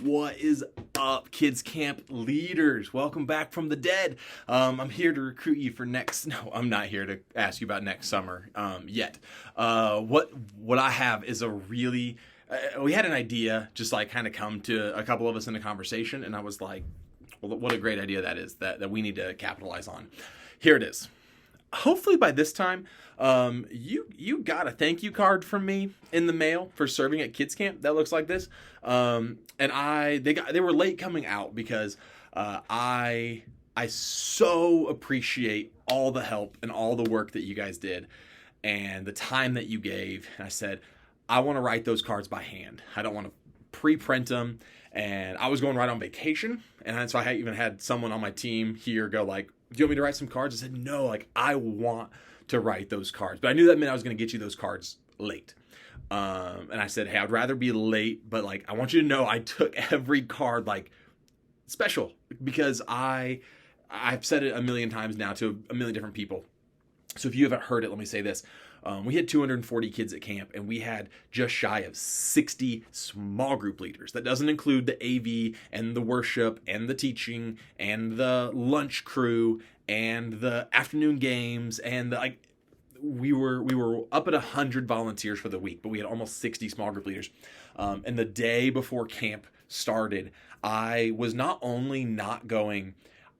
What is up, Kids Camp leaders? Welcome back from the dead. I'm here to recruit you for next. No, I'm not here to ask you about next summer yet. What I have is a really. We had an idea, just like kind of come to a couple of us in a conversation, and I was like, well, what a great idea that is that we need to capitalize on. Here it is. Hopefully by this time, you got a thank you card from me in the mail for serving at Kids Camp that looks like this. And they were late coming out because I so appreciate all the help and all the work that you guys did and the time that you gave. And I said, I want to write those cards by hand. I don't want to pre-print them. And I was going right on vacation, and so I even had someone on my team here go like, do you want me to write some cards? I said, no, like I want to write those cards. But I knew that meant I was going to get you those cards late. And I said, hey, I'd rather be late, but like I want you to know I took every card like special because I've said it a million times now to a million different people. So if you haven't heard it, let me say this. We had 240 kids at camp, and we had just shy of 60 small group leaders. That doesn't include the AV and the worship and the teaching and the lunch crew and the afternoon games and we were up at 100 volunteers for the week, but we had almost 60 small group leaders. And the day before camp started, I was not only not going,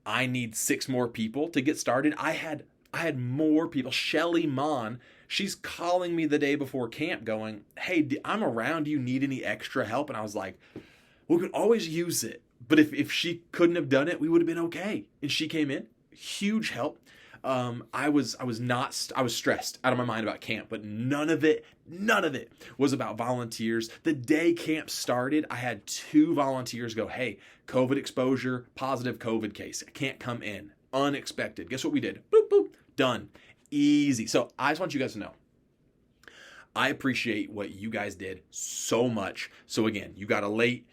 I need 6 more people to get started. I had more people. Shelly Mon, she's calling me the day before camp going, hey, I'm around. Do you need any extra help? And I was like, we could always use it. But if she couldn't have done it, we would have been okay. And she came in, huge help. I was stressed out of my mind about camp, but none of it was about volunteers. The day camp started, I had 2 volunteers go, hey, COVID exposure, positive COVID case. I can't come in. Unexpected. Guess what we did? Boop, boop. Done. Easy. So I just want you guys to know, I appreciate what you guys did so much. So again, you got a late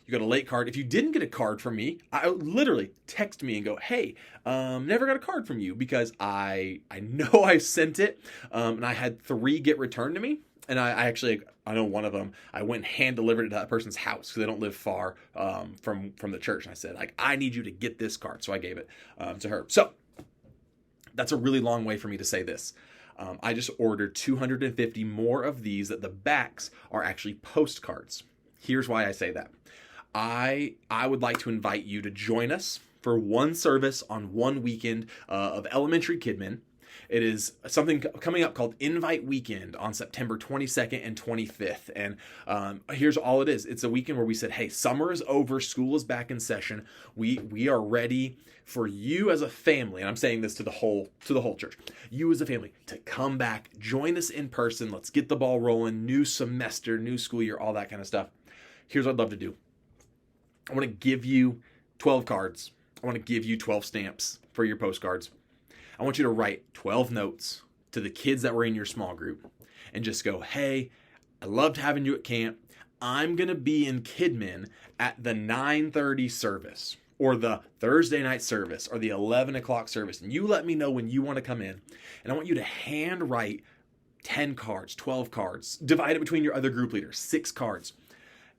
card. If you didn't get a card from me, I literally text me and go, hey, never got a card from you because I know I sent it. And I had 3 get returned to me. And I know one of them, I went and hand delivered it to that person's house because they don't live far from the church. And I said, like, I need you to get this card. So I gave it to her. So that's a really long way for me to say this. I just ordered 250 more of these that the backs are actually postcards. Here's why I say that. I would like to invite you to join us for one service on one weekend of elementary kidmin. It is something coming up called Invite Weekend on September 22nd and 25th. And here's all it is. It's a weekend where we said, hey, summer is over. School is back in session. We are ready for you as a family. And I'm saying this to the whole church. You as a family to come back, join us in person. Let's get the ball rolling. New semester, new school year, all that kind of stuff. Here's what I'd love to do. I want to give you 12 cards. I want to give you 12 stamps for your postcards. I want you to write 12 notes to the kids that were in your small group and just go, hey, I loved having you at camp. I'm going to be in Kidmin at the 9:30 service or the Thursday night service or the 11 o'clock service. And you let me know when you want to come in. And I want you to hand write 10 cards, 12 cards, divide it between your other group leaders, 6 cards,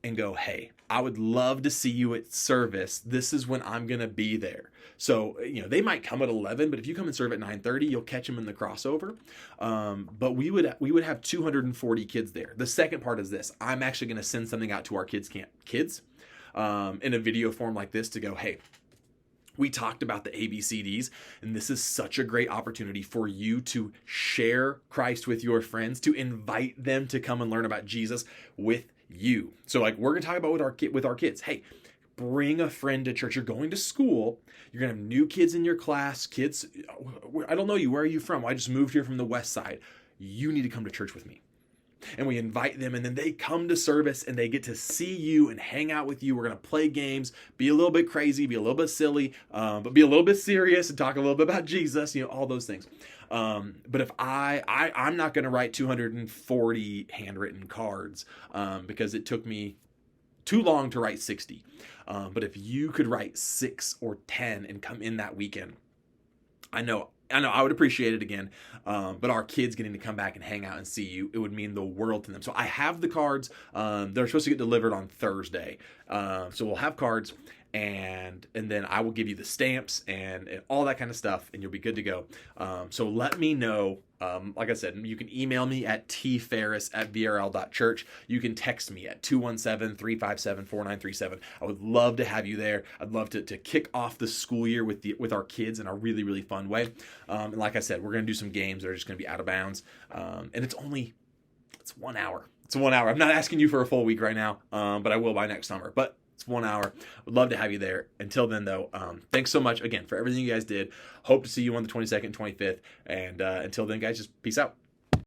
and go, hey, I would love to see you at service. This is when I'm going to be there. So, they might come at 11, but if you come and serve at 9:30, you'll catch them in the crossover. But we would have 240 kids there. The second part is this. I'm actually going to send something out to our Kids Camp kids in a video form like this to go, hey, we talked about the ABCDs, and this is such a great opportunity for you to share Christ with your friends, to invite them to come and learn about Jesus with you. So like we're going to talk about with our kids. Hey, bring a friend to church. You're going to school. You're going to have new kids in your class. Kids, I don't know you. Where are you from? Well, I just moved here from the west side. You need to come to church with me. And we invite them, and then they come to service, and they get to see you and hang out with you. We're going to play games, be a little bit crazy, be a little bit silly, but be a little bit serious and talk a little bit about Jesus, all those things. But if I'm not going to write 240 handwritten cards because it took me too long to write 60. But if you could write 6 or 10 and come in that weekend, I know I would appreciate it again. But our kids getting to come back and hang out and see you, it would mean the world to them. So I have the cards. They're supposed to get delivered on Thursday. So we'll have cards, and then I will give you the stamps and all that kind of stuff, and you'll be good to go. So let me know. Like I said, you can email me at tferris@vrl.church. You can text me at 217-357-4937. I would love to have you there. I'd love to kick off the school year with our kids in a really, really fun way. And like I said, we're going to do some games that are just going to be out of bounds. And it's 1 hour. It's 1 hour. I'm not asking you for a full week right now, but I will by next summer. But it's 1 hour. Would love to have you there. Until then, though, thanks so much again for everything you guys did. Hope to see you on the 22nd and 25th. And until then, guys, just peace out.